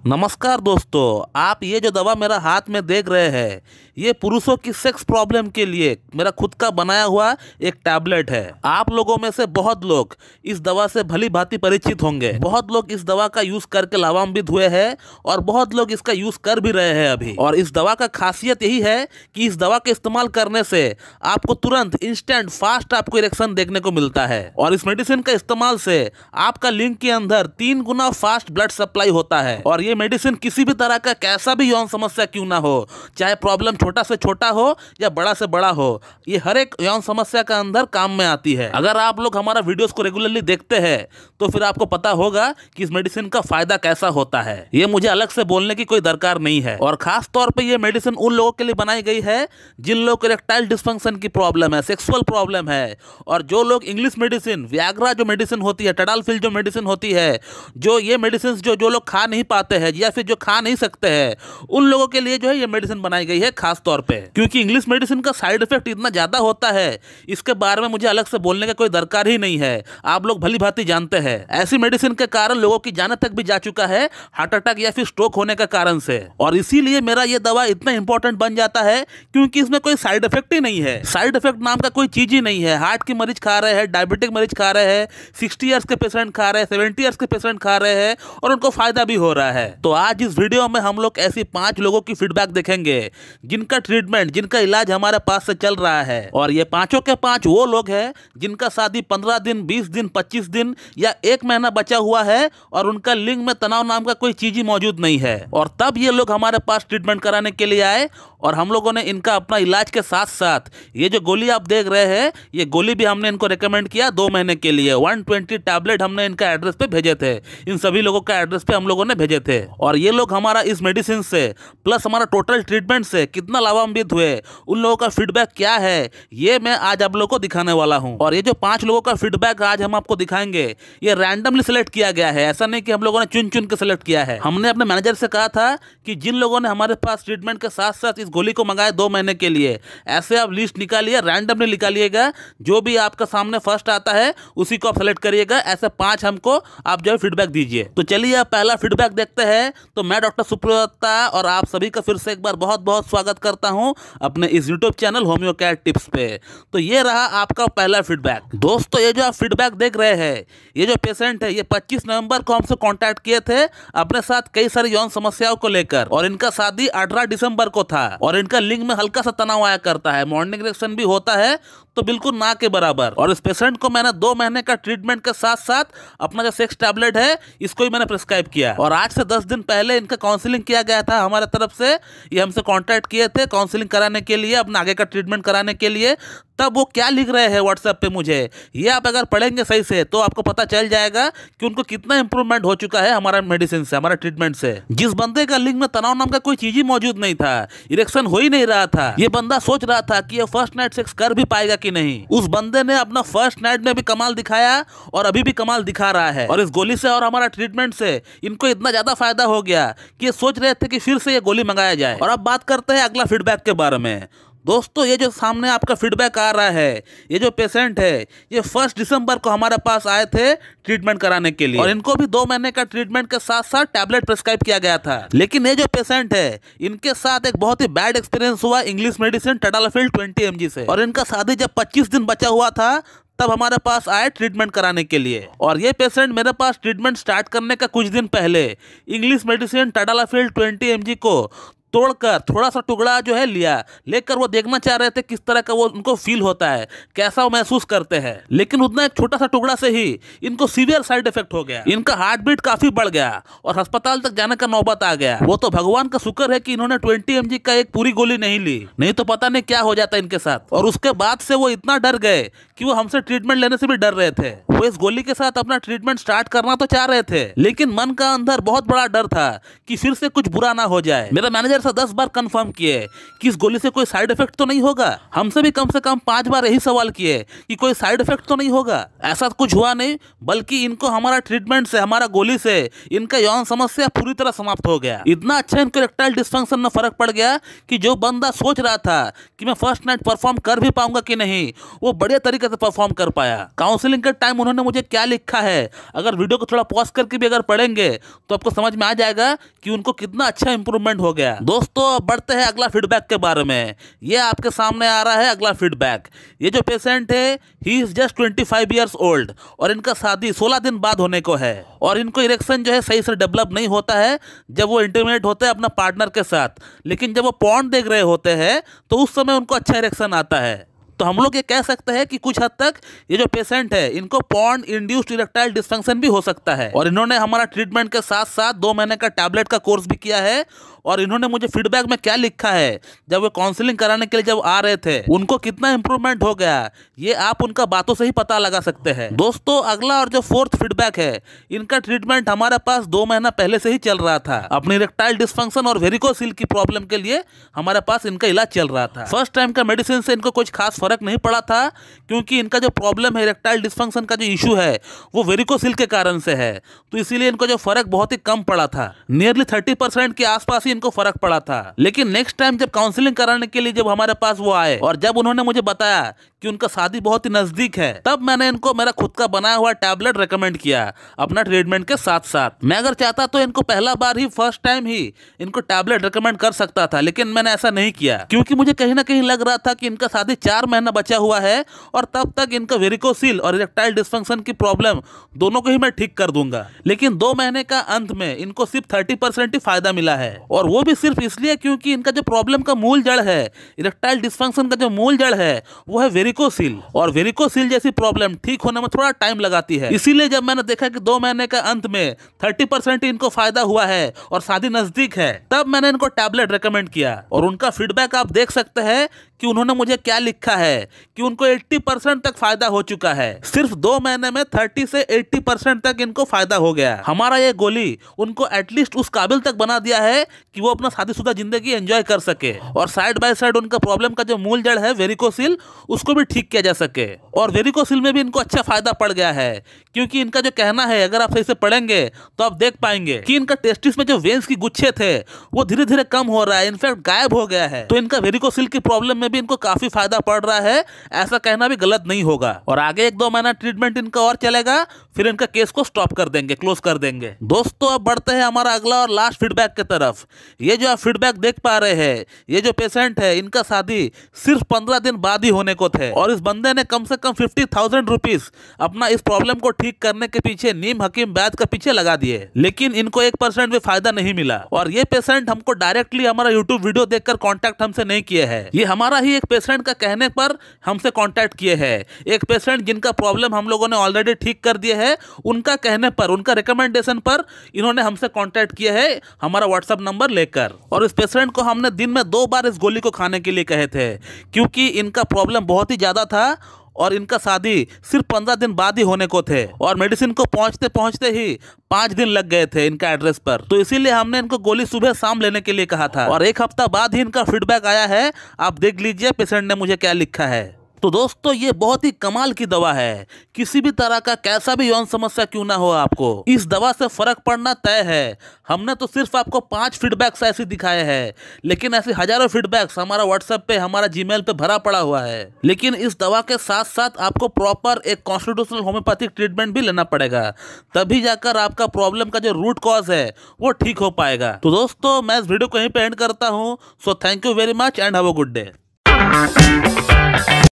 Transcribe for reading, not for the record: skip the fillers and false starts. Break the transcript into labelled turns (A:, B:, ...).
A: नमस्कार दोस्तों, आप ये जो दवा मेरा हाथ में देख रहे हैं ये पुरुषों की सेक्स प्रॉब्लम के लिए मेरा खुद का बनाया हुआ एक टैबलेट है। आप लोगों में से बहुत लोग इस दवा से भली भांति परिचित होंगे। बहुत लोग इस दवा का यूज करके लाभान्वित हुए हैं और बहुत लोग इसका यूज कर भी रहे हैं अभी। और इस दवा का खासियत यही है कि इस दवा के इस्तेमाल करने से आपको तुरंत इंस्टेंट फास्ट आपको इरेक्शन देखने को मिलता है। और इस मेडिसिन का इस्तेमाल से आपका लिंग के अंदर 3 गुना फास्ट ब्लड सप्लाई होता है। और ये मेडिसिन किसी भी तरह का कैसा भी यौन समस्या क्यों ना हो, चाहे प्रॉब्लम छोटा से छोटा हो या बड़ा से बड़ा हो, ये हर एक यौन समस्या का अंदर काम में आती है। अगर आप लोग हमारा वीडियोस को रेगुलरली देखते हैं तो फिर आपको पता होगा कि इस मेडिसिन का फायदा कैसा होता है। ये मुझे अलग से बोलने की कोई दरकार नहीं है। और खास तौर पे ये मेडिसिन उन लोगों के लिए बनाई गई है जिन लोगों को इरेक्टाइल डिस्फंक्शन की प्रॉब्लम है, सेक्सुअल प्रॉब्लम है। और जो लोग इंग्लिश मेडिसिन, वियाग्रा जो मेडिसिन होती है, टडालफिल जो मेडिसिन होती है, जो ये मेडिसिन जो लोग खा नहीं पाते हैं या फिर जो खा नहीं सकते हैं, उन लोगों के लिए जो है ये मेडिसिन बनाई गई है खास तौर पे। क्योंकि इंग्लिश मेडिसिन का साइड इफेक्ट इतना ज्यादा होता है, इसके बारे में मुझे अलग से बोलने का कोई दरकार ही नहीं है। आप लोग भली भांति जानते हैं। ऐसी मेडिसिन के कारण लोगों की जान तक भी जा चुका है, हार्ट अटैक या फिर स्ट्रोक होने के कारण से। और इसीलिए मेरा ये दवा इतना इंपॉर्टेंट बन जाता है क्योंकि इसमें कोई साइड इफेक्ट ही नहीं है। साइड इफेक्ट नाम का कोई चीज ही नहीं है। हार्ट के मरीज खा रहे हैं, डायबिटिक मरीज खा रहे हैं, 60 ईयर्स के पेशेंट खा रहे हैं, 70 ईयर्स के पेशेंट खा रहे हैं और उनको फायदा भी हो रहा है। तो आज इस वीडियो में हम लोग ऐसी 5 लोगों की फीडबैक देखेंगे जिनका ट्रीटमेंट, जिनका इलाज हमारे पास से चल रहा है। और ये पांचों के 5 वो लोग हैं जिनका शादी 15 दिन, 20 दिन, 25 दिन या 1 महीना बचा हुआ है और उनका लिंग में तनाव नाम का कोई चीज ही मौजूद नहीं है। और तब ये लोग हमारे पास ट्रीटमेंट कराने के लिए आए और हम लोगों ने इनका अपना इलाज के साथ साथ ये जो गोली आप देख रहे हैं, ये गोली भी हमने इनको रिकमेंड किया 2 महीने के लिए। 120 टैबलेट हमने इनका एड्रेस पे भेजे थे। इन सभी लोगों का एड्रेस पे हम लोगों ने भेजे थे। और ये लोग हमारा इस मेडिसिन से प्लस हमारा टोटल ट्रीटमेंट से कितना लाभान्वित हुए, उन लोगों का फीडबैक क्या है, ये मैं आज आप लोगों को दिखाने वाला हूं। और ये जो 5 लोगों का फीडबैक आज हम आपको दिखाएंगे, ये रैंडमली सिलेक्ट किया गया है। ऐसा नहीं कि हम लोगों ने चुन चुन के सिलेक्ट किया है। हमने अपने मैनेजर से कहा था कि जिन लोगों ने हमारे पास ट्रीटमेंट के साथ साथ इस गोली को मंगाया 2 महीने के लिए, ऐसे आप लिस्ट निकालिए, रैंडमली निकालिएगा। जो भी आपका सामने फर्स्ट आता है उसी को आप सेलेक्ट करिएगा। ऐसे 5 हमको आप जो है फीडबैक दीजिए। तो चलिए आप पहला फीडबैक देखते हैं। तो मैं डॉक्टर सुप्रदत्ता और आप सभी का फिर से एक बार बहुत बहुत स्वागत करता हूं अपने इस YouTube channel homeo care tips पे। तो ये रहा आपका पहला फीडबैक। दोस्तों, ये जो आप फीडबैक देख रहे हैं, ये जो पेशेंट है, ये 25 नवंबर को हमसे कांटेक्ट किए थे अपने साथ कई सारी यौन समस्याओं को लेकर। और इनका शादी 18 दिसंबर को था और इनका लिंग में हल्का सा तनाव आया करता है, मॉर्निंग इरेक्शन भी होता है, तो बिल्कुल ना के बराबर। और इस पेशेंट को मैंने 2 महीने का ट्रीटमेंट के साथ साथ अपना जो सेक्स टैबलेट है इसको ही मैंने प्रिस्क्राइब किया। और आज से 10 दिन पहले इनका काउंसलिंग किया गया था हमारे तरफ से। ये हमसे कांटेक्ट किए थे काउंसलिंग कराने के लिए, अपना आगे का ट्रीटमेंट कराने के लिए। तब वो क्या लिख रहे हैं व्हाट्सएप पे मुझे, ये आप अगर पढ़ेंगे सही से तो आपको पता चल जाएगा कि उनको कितना इंप्रूवमेंट हो चुका है हमारा मेडिसिन से, हमारा ट्रीटमेंट से। जिस बंदे का लिंग में तनाव नाम का कोई चीज ही मौजूद नहीं था, इरेक्शन हो ही नहीं रहा था, ये बंदा सोच रहा था कि ये फर्स्ट नाइट सेक्स कर भी पाएगा कि नहीं, उस बंदे ने अपना फर्स्ट नाइट में भी कमाल दिखाया और अभी भी कमाल दिखा रहा है। और इस गोली से और हमारा ट्रीटमेंट से इनको इतना ज्यादा फायदा हो गया कि ये सोच रहे थे कि फिर से ये गोली मंगाया जाए। और अब बात करते हैं अगला फीडबैक के बारे में। दोस्तों, ये जो सामने आपका फीडबैक आ रहा है, ये जो पेशेंट है, ये 1 दिसंबर को हमारे पास आए थे ट्रीटमेंट कराने के लिए और इनको भी 2 महीने का ट्रीटमेंट के साथ साथ टैबलेट प्रिस्क्राइब किया गया था। लेकिन ये जो पेशेंट है, इनके साथ एक बहुत ही बैड एक्सपीरियंस हुआ इंग्लिश मेडिसिन टडालफिल 20 mg से। और इनका शादी जब 25 दिन बचा हुआ था तब हमारे पास आए ट्रीटमेंट कराने के लिए। और ये पेशेंट मेरे पास ट्रीटमेंट स्टार्ट करने का कुछ दिन पहले इंग्लिश मेडिसिन टडालफिल 20 mg को तोड़कर थोड़ा सा टुकड़ा जो है लेकर वो देखना चाह रहे थे किस तरह का वो उनको फील होता है, कैसा वो महसूस करते हैं। लेकिन उतना एक छोटा सा टुकड़ा से ही इनको सीवियर साइड इफेक्ट हो गया। इनका हार्ट बीट काफी बढ़ गया और अस्पताल तक जाने का नौबत आ गया। वो तो भगवान का शुक्र है कि इन्होंने 20 mg का एक पूरी गोली नहीं ली, नहीं तो पता नहीं क्या हो जाता इनके साथ। और उसके बाद से वो इतना डर गए कि वो हमसे ट्रीटमेंट लेने से भी डर रहे थे। वो इस गोली के साथ अपना ट्रीटमेंट स्टार्ट करना तो चाह रहे थे, लेकिन मन का अंदर बहुत बड़ा डर था कि फिर से कुछ बुरा ना हो जाए। मेरा मैनेजर देर से 10 बार कंफर्म किए कि इस गोली से कोई साइड इफेक्ट तो नहीं होगा। हमसे भी कम से कम 5 बार यही सवाल किए कि कोई साइड इफेक्ट तो नहीं होगा। ऐसा कुछ हुआ नहीं, बल्कि इनको हमारा ट्रीटमेंट से, हमारा गोली से इनका यौन समस्या पूरी तरह समाप्त हो गया। इतना अच्छा इनको इरेक्टाइल डिस्फंक्शन में फर्क पड़ गया कि जो बंदा सोच रहा था कि मैं फर्स्ट नाइट परफॉर्म कर भी पाऊंगा कि नहीं, वो बढ़िया तरीके से परफॉर्म कर पाया। काउंसलिंग के टाइम उन्होंने मुझे क्या लिखा है, अगर वीडियो को थोड़ा पॉज करके भी अगर पढ़ेंगे तो आपको समझ में आ जाएगा कि उनको कितना अच्छा इंप्रूवमेंट हो गया। दोस्तों अब बढ़ते हैं अगला फीडबैक के बारे में। ये आपके सामने आ रहा है अगला फीडबैक। ये जो पेशेंट है, he is just 25 years old और इनका शादी 16 दिन बाद होने को है और इनको इरेक्शन जो है सही से डेवलप नहीं होता है जब वो इंटीमेट होते हैं अपना पार्टनर के साथ, लेकिन जब वो पॉर्न देख रहे होते हैं तो उस समय उनको अच्छा इरेक्शन आता है। तो हम लोग ये कह सकते हैं कि कुछ हद तक ये जो पेशेंट है इनको पॉर्न इंड्यूस्ड इरेक्टाइल डिस्फंक्शन भी हो सकता है। और इन्होंने हमारा ट्रीटमेंट के साथ साथ 2 महीने का टैबलेट का कोर्स भी किया है। और इन्होंने मुझे फीडबैक में क्या लिखा है, जब वो काउंसलिंग कराने के लिए जब आ रहे थे उनको कितना इंप्रूवमेंट हो गया, ये आप उनका बातों से ही पता लगा सकते हैं। दोस्तों अगला और जो 4th फीडबैक है, इनका ट्रीटमेंट हमारे पास 2 महीना पहले से ही चल रहा था। अपनी इरेक्टाइल डिस्फंक्शन और वेरिकोसिल की प्रॉब्लम के लिए हमारे पास इनका इलाज चल रहा था। फर्स्ट टाइम का मेडिसिन से इनको कुछ खास फर्क नहीं पड़ा था, क्योंकि इनका जो प्रॉब्लम है, इरेक्टाइल डिस्फंक्शन का जो इशू है, वो वेरिकोसिल के कारण से है। तो इसीलिए इनको जो फर्क बहुत ही कम पड़ा था, नियरली 30% के आसपास ही इनको फर्क पड़ा था। लेकिन नेक्स्ट टाइम जब काउंसलिंग कराने के लिए जब हमारे पास वो आए और जब उन्होंने मुझे बताया कि उनका शादी बहुत ही नजदीक है, तब मैंने इनको मेरा खुद का बनाया हुआ टैबलेट रेकमेंड किया अपना ट्रीटमेंट के साथ साथ। मैं अगर चाहता तो इनको पहला बार ही, फर्स्ट टाइम ही इनको टैबलेट रेकमेंड कर सकता था, लेकिन मैंने ऐसा नहीं किया क्योंकि मुझे कहीं ना कहीं लग रहा था कि इनका शादी 4 महीना बचा हुआ है और तब तक इनका वेरिकोसिल और इरेक्टाइल डिस्फंक्शन की प्रॉब्लम दोनों को ही मैं ठीक कर दूंगा। लेकिन 2 महीने का अंत में इनको सिर्फ 30% ही फायदा मिला है, और वो भी सिर्फ इसलिए क्योंकि इनका जो प्रॉब्लम का मूल जड़ है, इरेक्टाइल डिस्फंक्शन का जो मूल जड़ है, वो है वेरिकोसिल। और वेरिकोसिल जैसी प्रॉब्लम ठीक होने में थोड़ा टाइम लगाती है। इसीलिए जब मैंने देखा कि 2 महीने का अंत में 30% इनको फायदा हुआ है और शादी नजदीक है, तब मैंने इनको टैबलेट रेकमेंड किया। और उनका फीडबैक आप देख सकते हैं कि उन्होंने मुझे क्या लिखा है कि उनको 80% तक फायदा हो चुका है। सिर्फ 2 महीने में 30 से 80% तक इनको फायदा हो गया। हमारा ये गोली उनको एटलीस्ट उस काबिल तक बना दिया है कि वो अपना शादीशुदा जिंदगी एंजॉय कर सके, और साइड बाय साइड उनका प्रॉब्लम का जो मूल जड़ है वेरिकोसिल, उसको भी ठीक किया जा सके। और वेरिकोसिल में भी इनको अच्छा फायदा पड़ गया है, क्योंकि इनका जो कहना है, अगर आप सही से पढ़ेंगे तो आप देख पाएंगे कि इनका टेस्टिस में जो वेन्स की गुच्छे थे वो धीरे धीरे कम हो रहा है, इनफैक्ट गायब हो गया है। तो इनका वेरिकोसिल की प्रॉब्लम में भी इनको काफी फायदा पड़ रहा है, ऐसा कहना भी गलत नहीं होगा। और आगे 1-2 महीना ट्रीटमेंट इनका और चलेगा, फिर इनका केस को स्टॉप कर देंगे, क्लोज कर देंगे। दोस्तों अब बढ़ते हैं हमारा अगला और लास्ट फीडबैक की तरफ। ये जो आप फीडबैक देख पा रहे हैं, ये जो पेशेंट है, इनका शादी सिर्फ 15 दिन बाद ही होने को थे, और इस बंदे ने कम से कम 50,000 रुपीज अपना इस प्रॉब्लम को ठीक करने के पीछे, नीम हकीम वैद्य के पीछे लगा दिए, लेकिन इनको 1% भी फायदा नहीं मिला। और ये पेशेंट हमको डायरेक्टली हमारा यूट्यूब वीडियो देखकर कॉन्टैक्ट हमसे नहीं किए हैं, ये हमारा ही एक पेशेंट का कहने पर हमसे कांटेक्ट किए हैं। एक पेशेंट जिनका प्रॉब्लम हम लोगों ने ऑलरेडी ठीक कर दिया है, उनका कहने पर, उनका रिकमेंडेशन पर इन्होंने हमसे कांटेक्ट किया है हमारा व्हाट्सएप नंबर लेकर। और इस पेशेंट को हमने दिन में 2 बार इस गोली को खाने के लिए कहे थे, क्योंकि इनका प्रॉब्लम बहुत ही ज्यादा था और इनका शादी सिर्फ 15 दिन बाद ही होने को थे, और मेडिसिन को पहुंचते पहुंचते ही 5 दिन लग गए थे इनका एड्रेस पर। तो इसीलिए हमने इनको गोली सुबह शाम लेने के लिए कहा था, और 1 हफ्ता बाद ही इनका फीडबैक आया है। आप देख लीजिए पेशेंट ने मुझे क्या लिखा है। तो दोस्तों ये बहुत ही कमाल की दवा है, किसी भी तरह का कैसा भी यौन समस्या क्यों ना हो, आपको इस दवा से फर्क पड़ना तय है। हमने तो सिर्फ आपको 5 फीडबैक्स ऐसे दिखाए हैं, लेकिन ऐसे हजारों फीडबैक्स हमारा व्हाट्सएप पे, हमारा जीमेल पे भरा पड़ा हुआ है। लेकिन इस दवा के साथ साथ आपको प्रॉपर एक कॉन्स्टिट्यूशनल होम्योपैथिक ट्रीटमेंट भी लेना पड़ेगा, तभी जाकर आपका प्रॉब्लम का जो रूट कॉज है वो ठीक हो पाएगा। तो दोस्तों मैं इस वीडियो को यहीं पे एंड करता हूँ। So thank you very much and have a good day.